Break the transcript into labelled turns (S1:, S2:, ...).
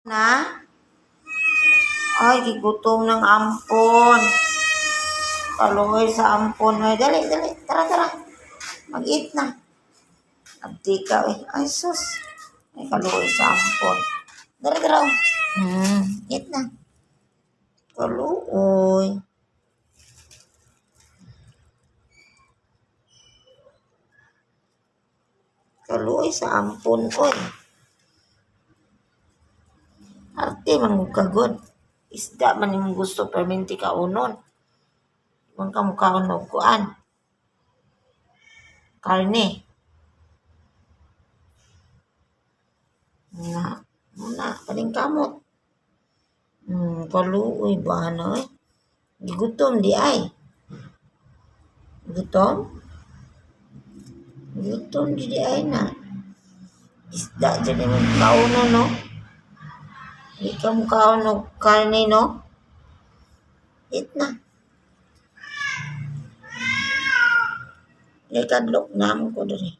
S1: Na? Ay, gigutom ng ampon. Kaluoy sa ampon. Ay, dali. Tara. Mag-eat na. Abdi ka, eh. Ay, sus. Ay, kaluoy sa ampon. Dara. Eat na. Kaluoy. Kaluoy sa ampon, oy. Arte man mo kagod. Isda man yung gusto perminti ka unon. Kung ka mukhaon og kuan. Karne. Muna, paling kamot. Kaluoy ba na eh. Gigutom di ay. Gutom? Gutom di ay na. Isda dyan yung kauno, no? Hindi ka mukhaon og karne, no? Eat na. Ikadlok na mo ko dali.